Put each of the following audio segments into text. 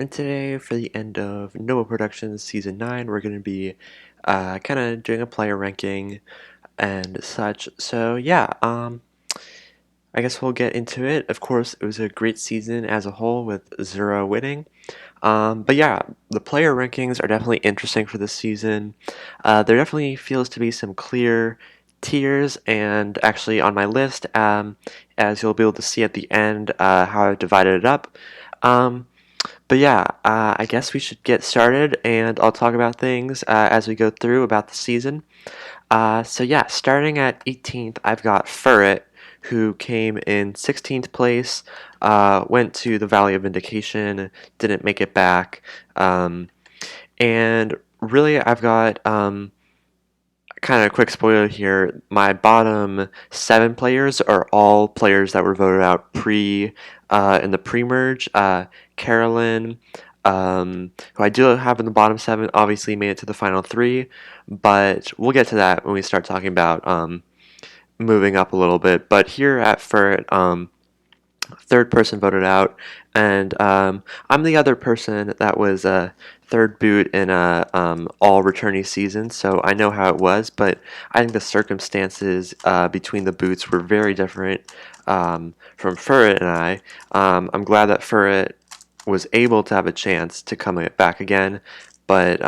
And today, for the end of Noah Productions Season 9, we're going to be kind of doing a player ranking and such. So, yeah, I guess we'll get into it. Of course, it was a great season as a whole with 0 winning. But yeah, the player rankings are definitely interesting for this season. There definitely feels to be some clear tiers, and actually on my list, as you'll be able to see at the end, how I've divided it up. Um, but yeah, I guess we should get started, and I'll talk about things as we go through about the season. So yeah, starting at 18th, I've got Furret, who came in 16th place, went to the Valley of Vindication, didn't make it back, and really I've got kind of a quick spoiler here. My bottom 7 players are all players that were voted out in the pre-merge. Carolyn, who I do have in the bottom 7, obviously made it to the final 3, but we'll get to that when we start talking about moving up a little bit. But here at Furt, third person voted out, and I'm the other person that was third boot in a all returnee season, so I know how it was. But I think the circumstances between the boots were very different from Furret and I. I'm glad that Furret was able to have a chance to come back again, but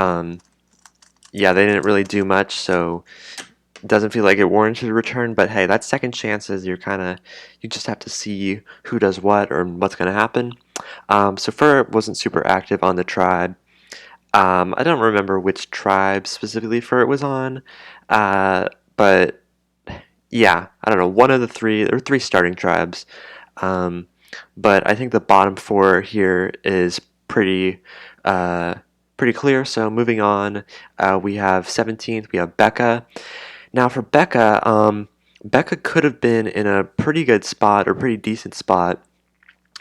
yeah, they didn't really do much, so doesn't feel like it warranted a return, but hey, that's second chances. You just have to see who does what or what's going to happen. So Fur wasn't super active on the tribe. I don't remember which tribe specifically Fur was on, but yeah, I don't know. One of the three, there were 3 starting tribes, um, but I think the bottom 4 here is uh, pretty clear. So moving on, we have 17th. We have Becca. Now for Becca, Becca could have been in a pretty good spot or pretty decent spot,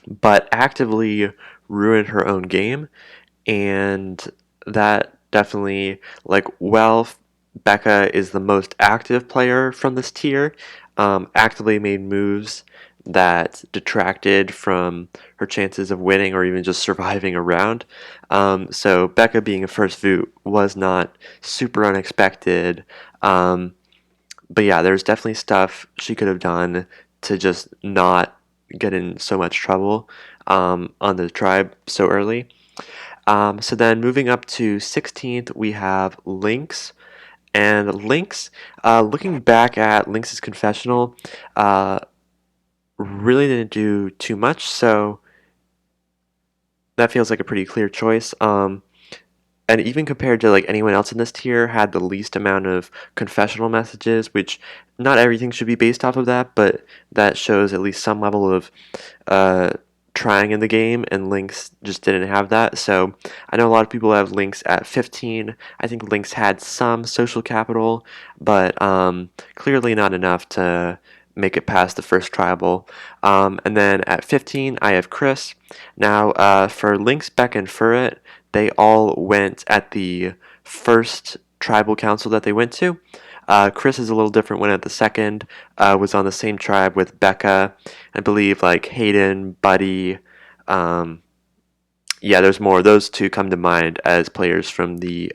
but actively ruined her own game, and that definitely, like, well, Becca is the most active player from this tier, actively made moves that detracted from her chances of winning or even just surviving a round. So Becca being a first vote was not super unexpected. But yeah, there's definitely stuff she could have done to just not get in so much trouble on the tribe so early. So then moving up to 16th, we have Lynx. And Lynx, looking back at Lynx's confessional, uh, really didn't do too much, so that feels like a pretty clear choice. And even compared to like anyone else in this tier, had the least amount of confessional messages, which not everything should be based off of that, but that shows at least some level of uh, trying in the game, and Lynx just didn't have that. So I know a lot of people have Lynx at 15. I think Lynx had some social capital, but clearly not enough to make it past the first tribal. And then at 15, I have Chris. Now, for Lynx, Beck, and Furret, they all went at the first tribal council that they went to. Chris is a little different, went at the second, was on the same tribe with Becca. I believe like HAYDEN, Buddy. Um, yeah, there's more. Those 2 come to mind as players from the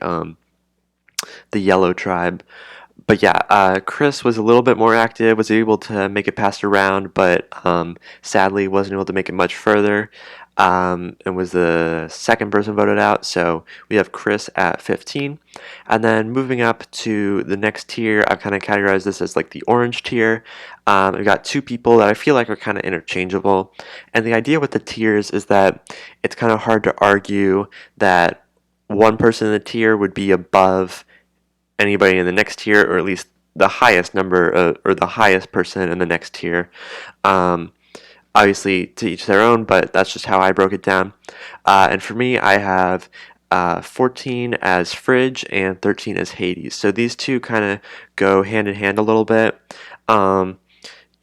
yellow tribe. But yeah, Chris was a little bit more active, was able to make it past a round, but sadly wasn't able to make it much further, and was the second person voted out. So we have Chris at 15. And then moving up to the next tier, I've kind of categorized this as like the orange tier. I've got 2 people that I feel like are kind of interchangeable. And the idea with the tiers is that it's kind of hard to argue that one person in the tier would be above anybody in the next tier, or at least the highest number or the highest person in the next tier. Um, Obviously, to each their own, but that's just how I broke it down. And for me, I have 14 as Fridge and 13 as Hades. So these 2 kind of go hand in hand a little bit. Um,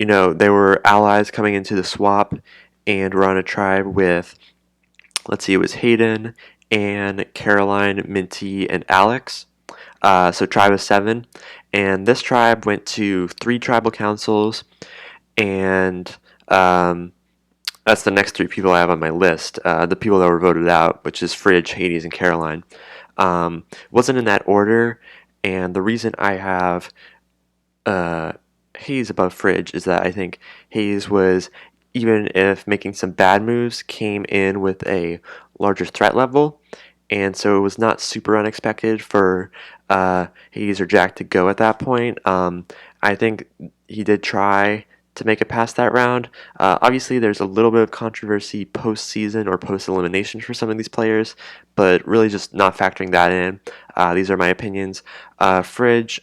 they were allies coming into the swap, and were on a tribe with, let's see, it was HAYDEN and Caroline, Minty, and Alex. So tribe of 7, and this tribe went to 3 tribal councils, and that's the next three people I have on my list. The people that were voted out, which is Fridge, Hades, and Caroline. Wasn't in that order, and the reason I have uh, Hayes above Fridge is that I think Hayes was, even if making some bad moves, came in with a larger threat level, and so it was not super unexpected for Hades or Jack to go at that point. I think he did try to make it past that round. Obviously, there's a little bit of controversy post-season or post-elimination for some of these players, but really just not factoring that in. These are my opinions. Fridge.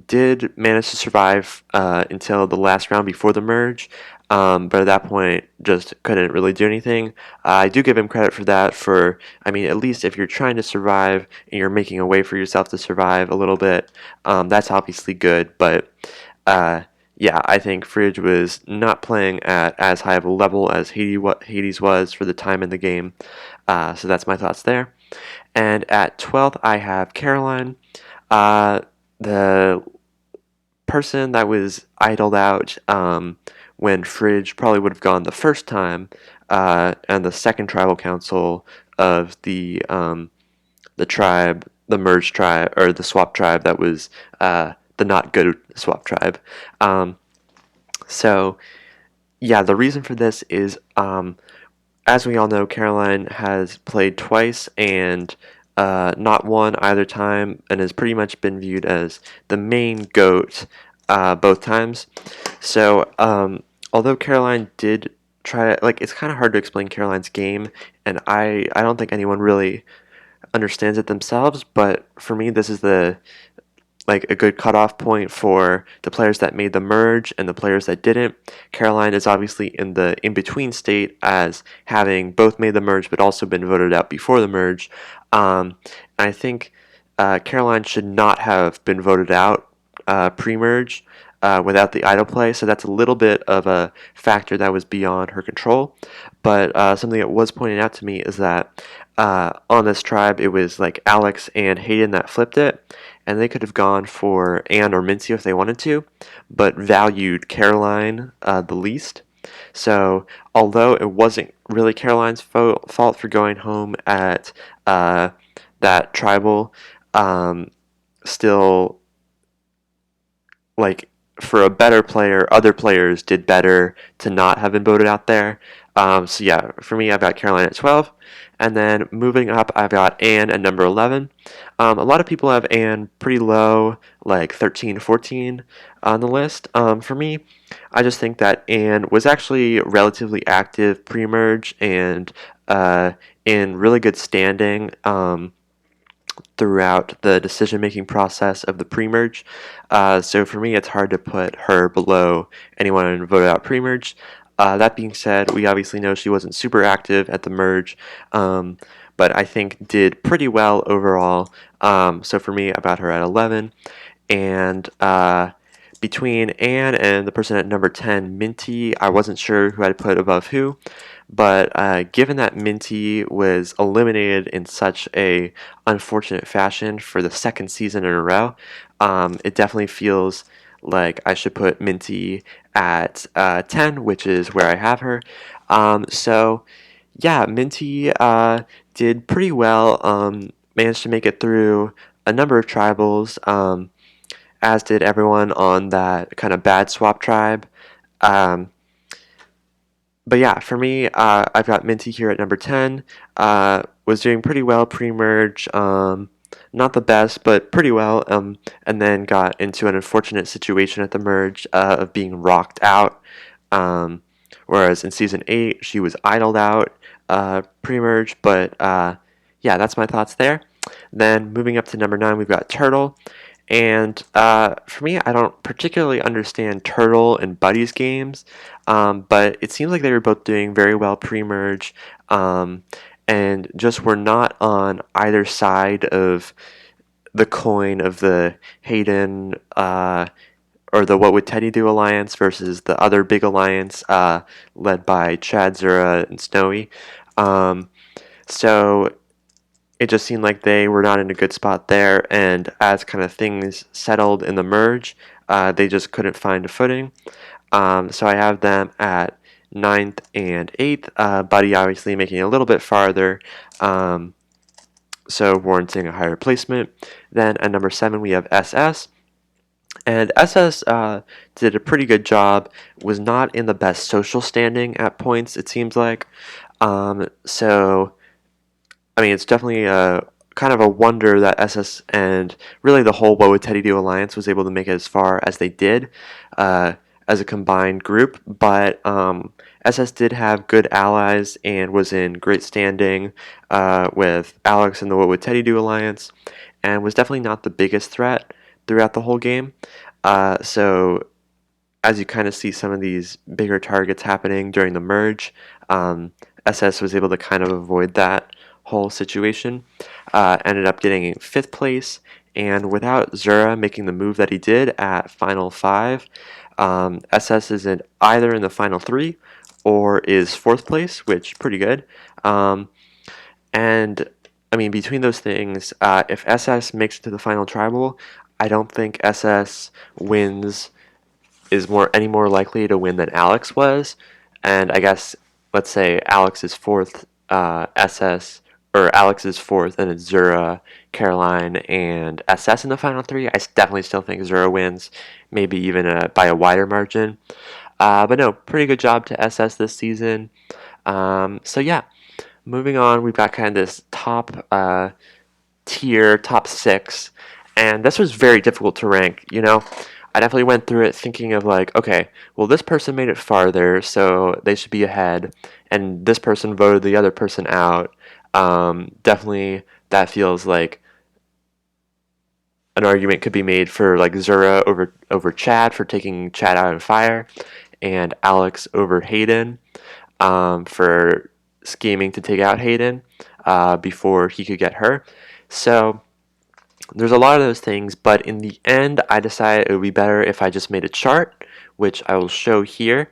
Did manage to survive until the last round before the merge, but at that point just couldn't really do anything. I do give him credit for that. I mean, at least if you're trying to survive and you're making a way for yourself to survive a little bit, that's obviously good. But uh, yeah, I think Fridge was not playing at as high of a level as Hades was for the time in the game. So that's my thoughts there. And at 12th, I have Caroline. Uh, the person that was idled out when Fridge probably would have gone the first time, and the second tribal council of the tribe, the merged tribe or the swap tribe that was the not good swap tribe. Um, so yeah, the reason for this is as we all know, Caroline has played twice and not won either time, and has pretty much been viewed as the main GOAT both times. So, although Caroline did try to, like, it's kind of hard to explain Caroline's game, and I don't think anyone really understands it themselves, but for me, this is like a good cutoff point for the players that made the merge and the players that didn't. Caroline is obviously in the in-between state as having both made the merge but also been voted out before the merge. And I think Caroline should not have been voted out pre-merge without the idle play, so that's a little bit of a factor that was beyond her control. But something that was pointed out to me is that on this tribe, it was like Alex and Hayden that flipped it, and they could have gone for Anne or Minty if they wanted to, but valued Caroline the least. So, although it wasn't really Caroline's fault for going home at uh, that tribal, still, like, for a better player, other players did better to not have been voted out there. So yeah, for me, I've got Caroline at 12. And then moving up, I've got Anne at number 11. A lot of people have Anne pretty low, like 13, 14 on the list. For me, I just think that Anne was actually relatively active pre-merge and in really good standing. Throughout the decision-making process of the pre-merge. So for me, it's hard to put her below anyone voted out pre-merge. That being said, we obviously know she wasn't super active at the merge, but I think did pretty well overall. So for me, about her at 11. And between Anne and the person at number 10, Minty, I wasn't sure who I'd put above who. But given that Minty was eliminated in such a unfortunate fashion for the second season in a row, it definitely feels like I should put Minty at 10, which is where I have her. So, yeah, Minty did pretty well, managed to make it through a number of tribals, as did everyone on that kind of bad swap tribe. Um, but yeah, for me, I've got Minty here at number 10. Was doing pretty well pre-merge. Not the best, but pretty well. And then got into an unfortunate situation at the merge of being rocked out. Um, Whereas in season 8, she was idled out pre-merge. But yeah, that's my thoughts there. Then moving up to number 9, we've got Turtle. And for me, I don't particularly understand Turtle and Buddy's games, but it seems like they were both doing very well pre-merge, and just were not on either side of the coin of the Hayden or the What Would Teddy Do alliance versus the other big alliance led by Chad, Zura, and Snowy. Um, so it just seemed like they were not in a good spot there, and as kind of things settled in the merge, they just couldn't find a footing. So I have them at 9th, and 8th. Buddy obviously making it a little bit farther, so warranting a higher placement. Then at number 7 we have SS. And SS did a pretty good job, was not in the best social standing at points, it seems like. So, I mean, it's definitely a kind of a wonder that SS and really the whole What Would Teddy Do Alliance was able to make it as far as they did as a combined group. But SS did have good allies and was in great standing with Alex and the What Would Teddy Do Alliance, and was definitely not the biggest threat throughout the whole game. So as you kind of see some of these bigger targets happening during the merge, SS was able to kind of avoid that whole situation. Ended up getting 5th place, and without Zura making the move that he did at Final 5, SS is either in the Final 3 or is 4th place, which pretty good. And I mean, between those things, if SS makes it to the final tribal, I don't think SS wins is any more likely to win than Alex was. And I guess let's say Alex is 4th, SS or Alex is 4th, and it's Zura, Caroline, and SS in the final 3. I definitely still think Zura wins, maybe even by a wider margin. But no, pretty good job to SS this season. So yeah, moving on, we've got kind of this top tier, top 6, and this was very difficult to rank. I definitely went through it thinking of like, okay, well, this person made it farther, so they should be ahead, and this person voted the other person out. Definitely, that feels like an argument could be made for like Zura over Chad for taking Chad out of fire, and Alex over Hayden for scheming to take out Hayden before he could get her. So there's a lot of those things, but in the end, I decided it would be better if I just made a chart, which I will show here,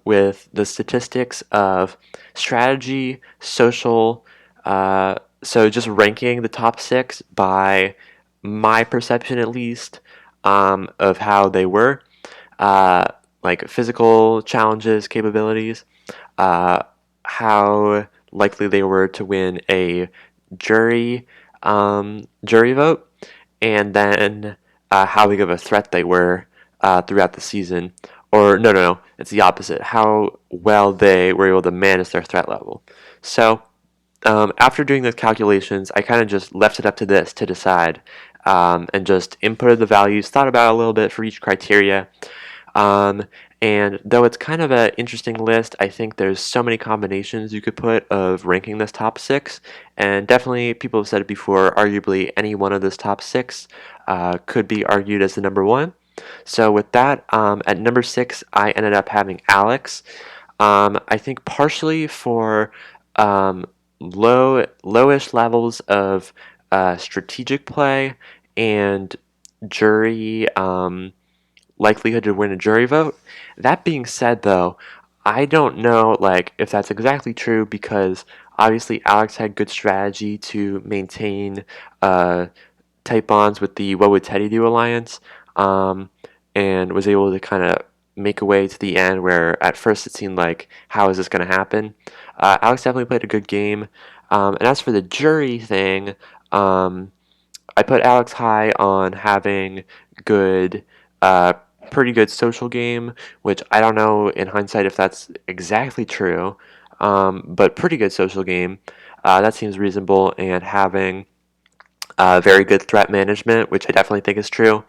with the statistics of strategy, social, so just ranking the top 6 by my perception at least, of how they were, uh, like physical challenges, capabilities, uh, how likely they were to win a jury jury vote, and then how big of a threat they were throughout the season. Or no, it's the opposite. How well they were able to manage their threat level. So after doing those calculations, I kind of just left it up to this to decide, and just inputted the values, thought about it a little bit for each criteria. Um, and though it's kind of an interesting list, I think there's so many combinations you could put of ranking this top 6. And definitely, people have said it before, arguably any one of this top 6 could be argued as the number 1. So with that, at number 6, I ended up having Alex. I think partially for lowish levels of strategic play and jury likelihood to win a jury vote. That being said, though, I don't know like if that's exactly true, because obviously Alex had good strategy to maintain tight bonds with the What Would Teddy Do Alliance, and was able to kind of make a way to the end where at first it seemed like, how is this going to happen? Alex definitely played a good game. And as for the jury thing, I put Alex high on having good, uh, pretty good social game, which I don't know in hindsight if that's exactly true, but pretty good social game. That seems reasonable, and having very good threat management, which I definitely think is true.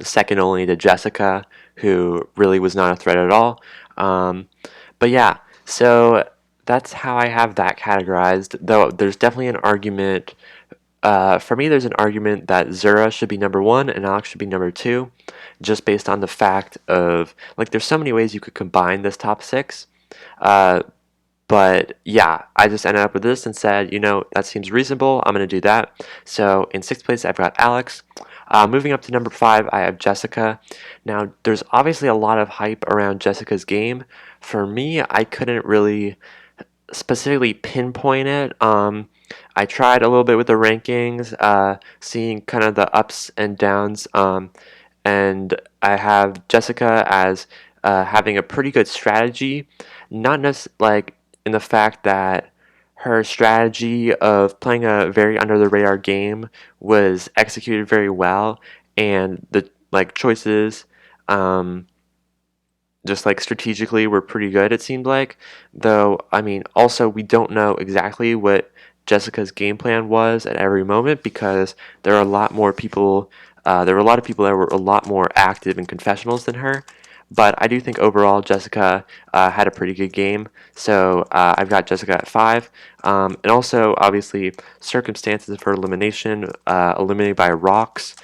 Second only to Jessica, who really was not a threat at all. But yeah, so that's how I have that categorized. Though there's definitely an argument. For me, there's an argument that Zura should be number 1 and Alex should be number 2, just based on the fact of, like, there's so many ways you could combine this top 6. Uh, but yeah, I just ended up with this and said, that seems reasonable. I'm going to do that. So in 6th place, I've got Alex. Moving up to number 5, I have Jessica. Now, there's obviously a lot of hype around Jessica's game. For me, I couldn't really specifically pinpoint it. I tried a little bit with the rankings, seeing kind of the ups and downs, and I have Jessica as having a pretty good strategy, not necessarily like in the fact that her strategy of playing a very under the radar game was executed very well, and the like choices um, just like strategically were pretty good, it seemed like. Though, I mean, also we don't know exactly what Jessica's game plan was at every moment because there are a lot more people. There were a lot of people that were a lot more active in confessionals than her. But I do think overall Jessica had a pretty good game. So I've got Jessica at 5. And also, obviously, circumstances of her elimination, eliminated by rocks,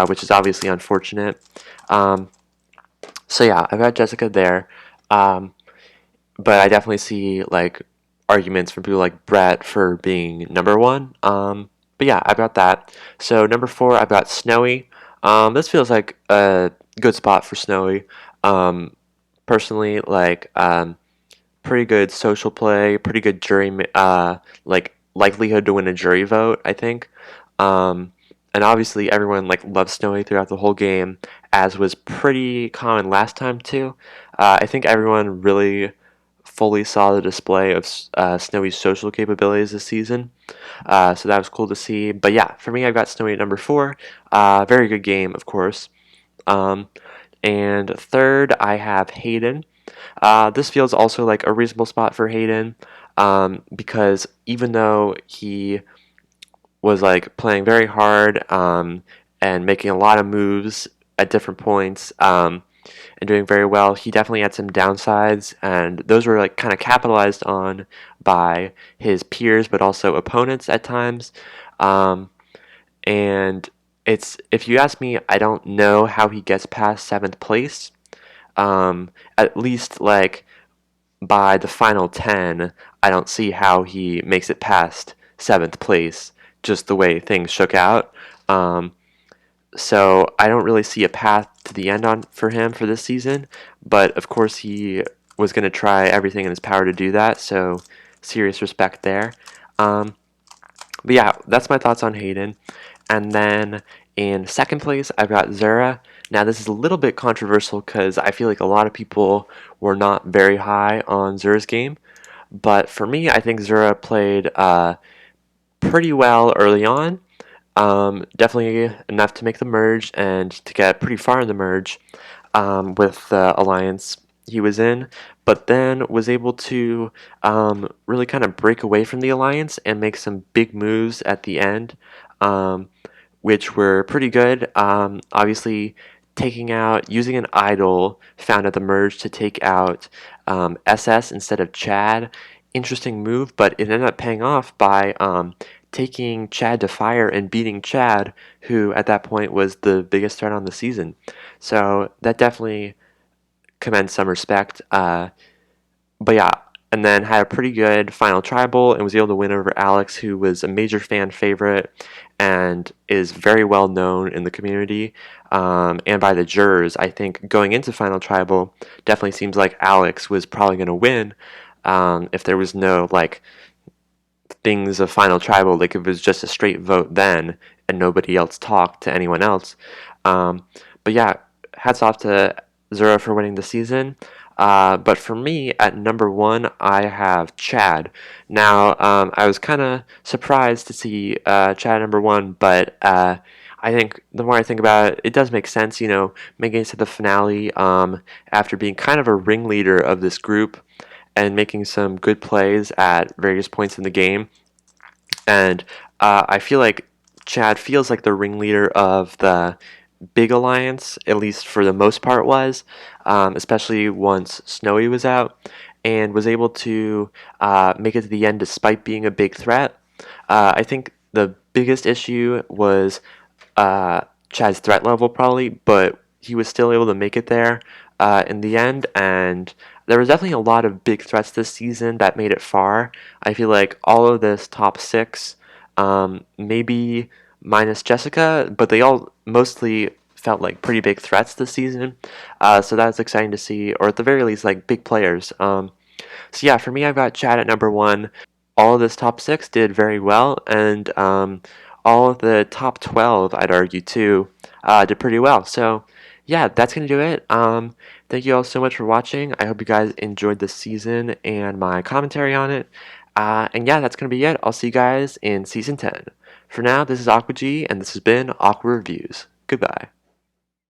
which is obviously unfortunate. Um, so yeah, I've got Jessica there, um, but I definitely see like arguments from people like Brett for being number one. But yeah, I've got that. So number 4, I've got Snowy. This feels like a good spot for Snowy. Um, Personally, like pretty good social play, pretty good like likelihood to win a jury vote, I think. Um, and obviously everyone like loved Snowy throughout the whole game, as was pretty common last time too. I think everyone really fully saw the display of Snowy's social capabilities this season. So that was cool to see. But yeah, for me, I've got Snowy at number 4. Very good game, of course. Um, and third, I have Hayden. This feels also like a reasonable spot for Hayden, because even though he was like playing very hard, and making a lot of moves at different points, and doing very well, he definitely had some downsides, and those were like kind of capitalized on by his peers, but also opponents at times. Um, and it's if you ask me, I don't know how he gets past 7th place. At least like by the final 10, I don't see how he makes it past 7th place, just the way things shook out. Um, so I don't really see a path to the end on for him for this season, but of course he was going to try everything in his power to do that, so serious respect there. Um, but yeah, that's my thoughts on Hayden. And then in 2nd place, I've got Zura. Now, this is a little bit controversial because I feel like a lot of people were not very high on Zura's game. But for me, I think Zura played pretty well early on. Definitely enough to make the merge and to get pretty far in the merge, with the alliance he was in, but then was able to really kind of break away from the alliance and make some big moves at the end, um, which were pretty good. Obviously, using an idol found at the merge to take out SS instead of Chad. Interesting move, but it ended up paying off by taking Chad to fire and beating Chad, who at that point was the biggest threat on the season. So that definitely commends some respect. But yeah, and then had a pretty good final tribal and was able to win over Alex, who was a major fan favorite and is very well known in the community, and by the jurors. I think going into final tribal, definitely seems like Alex was probably going to win, if there was no like things of final tribal, like if it was just a straight vote then and nobody else talked to anyone else. Um, but yeah, hats off to Zura for winning the season. But for me, at number 1, I have Chad. Now, I was kind of surprised to see Chad number 1, but I think the more I think about it, it does make sense, making it to the finale, after being kind of a ringleader of this group and making some good plays at various points in the game. And I feel like Chad feels like the ringleader of the big alliance, at least for the most part, was, especially once Snowy was out, and was able to make it to the end despite being a big threat. I think the biggest issue was Chad's threat level, probably, but he was still able to make it there in the end, and there was definitely a lot of big threats this season that made it far. I feel like all of this top 6, maybe minus Jessica, but they all mostly felt like pretty big threats this season. So that's exciting to see, or at the very least, like big players. So yeah, for me, I've got Chad at number 1. All of this top 6 did very well, and all of the top 12, I'd argue too, did pretty well. So Yeah, that's gonna do it. Thank you all so much for watching. I hope you guys enjoyed this season and my commentary on it. And yeah, that's gonna be it. I'll see you guys in season 10. For now, this is Aqua G, and this has been Aqua Reviews. Goodbye.